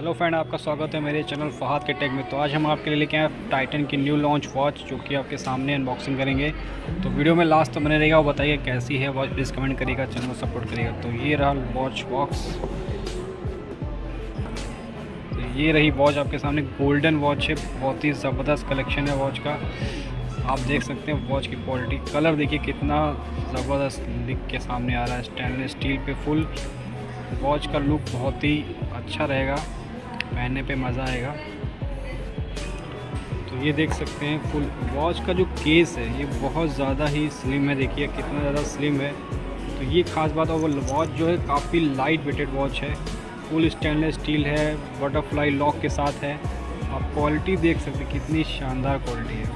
Hello friend, आपका स्वागत है मेरे चैनल फहाद के टेक में। तो आज हम आपके लिए लेके आए टाइटन की न्यू लॉन्च वॉच, जो कि आपके सामने अनबॉक्सिंग करेंगे। तो वीडियो में लास्ट तक बने रहेगा और बताइए कैसी है वॉच, प्लीज़ कमेंट करिएगा, चैनल को सपोर्ट करिएगा। तो ये रहा वॉच बॉक्स। तो ये रही वॉच आपके सामने, गोल्डन वॉच है, बहुत ही ज़बरदस्त कलेक्शन है वॉच का। आप देख सकते हैं वॉच की क्वालिटी, कलर देखिए कितना ज़बरदस्त दिख के सामने आ रहा है। स्टेनलेस स्टील पे फुल वॉच का लुक बहुत ही अच्छा रहेगा, पहनने पे मज़ा आएगा। तो ये देख सकते हैं फुल वॉच का जो केस है ये बहुत ज़्यादा ही स्लिम है, देखिए कितना ज़्यादा स्लिम है। तो ये खास बात है, वो वॉच जो है काफ़ी लाइट वेटेड वॉच है, फुल स्टेनलेस स्टील है, बटरफ्लाई लॉक के साथ है। आप क्वालिटी देख सकते हैं कितनी शानदार क्वालिटी है।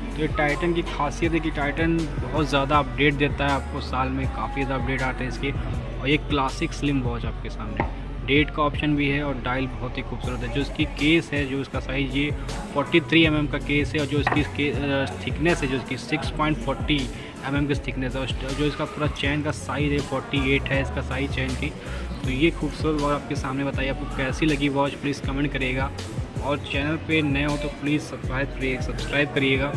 तो ये टाइटन की खासियत है कि टाइटन बहुत ज़्यादा अपडेट देता है आपको, साल में काफ़ी ज़्यादा अपडेट आते हैं इसके। और ये क्लासिक स्लिम वॉच आपके सामने, डेट का ऑप्शन भी है और डायल बहुत ही खूबसूरत है। जो इसकी केस है, जो इसका साइज़ ये 43 mm का केस है, और जो इसकी थिकनेस है, जो इसकी 6.40 mm की थिकनेस है, और जो इसका पूरा चैन का साइज़ है 48 है इसका साइज़ चैन की। तो ये खूबसूरत वॉच आपके सामने, बताइए आपको कैसी लगी वॉच, प्लीज़ कमेंट करिएगा। और चैनल पे नए हो तो प्लीज़ सब्सक्राइब करिएगा।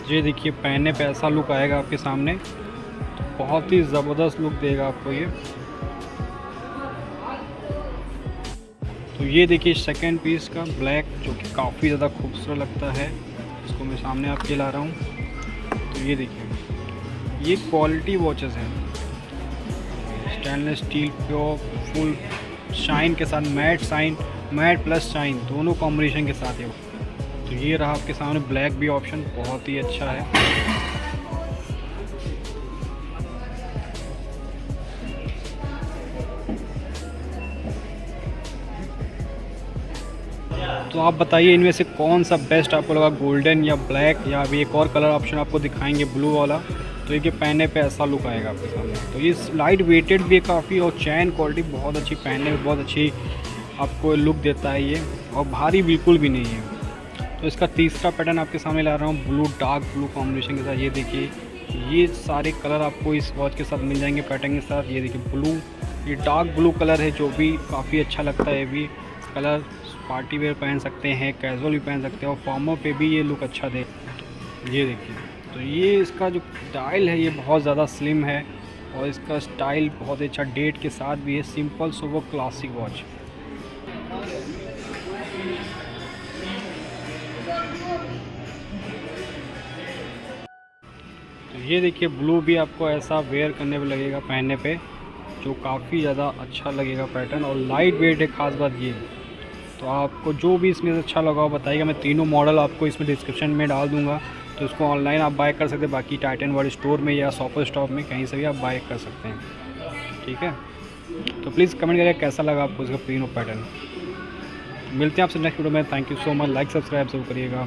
ये देखिए पहनने पे ऐसा लुक आएगा आपके सामने, तो बहुत ही ज़बरदस्त लुक देगा आपको ये। तो ये देखिए सेकंड पीस का ब्लैक, जो कि काफ़ी ज़्यादा खूबसूरत लगता है, इसको मैं सामने आपके ला रहा हूँ। तो ये देखिए ये क्वालिटी वॉचेस हैं, stainless steel pure full shine के साथ, मैट प्लस शाइन दोनों कॉम्बिनेशन के साथ है। तो ये रहा आपके सामने ब्लैक भी ऑप्शन, बहुत ही अच्छा है। तो आप बताइए इनमें से कौन सा बेस्ट आपको लगा, गोल्डन या ब्लैक, या अभी एक और कलर ऑप्शन आपको दिखाएंगे ब्लू वाला। तो ये पहनने पे ऐसा लुक आएगा आपके सामने। तो ये लाइट वेटेड भी है काफ़ी, और चैन क्वालिटी बहुत अच्छी, पहनने में बहुत अच्छी आपको लुक देता है ये, और भारी बिल्कुल भी नहीं है। तो इसका तीसरा पैटर्न आपके सामने ला रहा हूँ, ब्लू डार्क ब्लू कॉम्बिनेशन के साथ। ये देखिए ये सारे कलर आपको इस वॉच के साथ मिल जाएंगे पैटर्न के साथ। ये देखिए ब्लू, ये डार्क ब्लू कलर है, जो भी काफ़ी अच्छा लगता है। ये भी कलर पार्टी वेयर पहन सकते हैं, कैजुअल भी पहन सकते हैं, और फॉर्मर पे भी ये लुक अच्छा दे। ये देखिए, तो ये इसका जो डायल है ये बहुत ज़्यादा स्लिम है, और इसका स्टाइल बहुत अच्छा, डेट के साथ भी है, सिंपल सोबर क्लासिक वॉच। तो ये देखिए ब्लू भी आपको ऐसा वेयर करने पे लगेगा, पहनने पे, जो काफ़ी ज़्यादा अच्छा लगेगा पैटर्न, और लाइट वेट है, ख़ास बात ये। तो आपको जो भी इसमें से अच्छा लगा बताइएगा, मैं तीनों मॉडल आपको इसमें डिस्क्रिप्शन में डाल दूंगा। तो इसको ऑनलाइन आप बाय कर सकते हैं, बाकी टाइटन वर्ल्ड स्टोर में या शॉपर स्टॉप में कहीं से भी आप बाय कर सकते हैं, ठीक है। तो प्लीज़ कमेंट करिएगा कैसा लगा आपको इसका तीनों पैटर्न। मिलते हैं आपसे नेक्स्ट वीडियो में। Thank you so much, like subscribe जरूर करिएगा।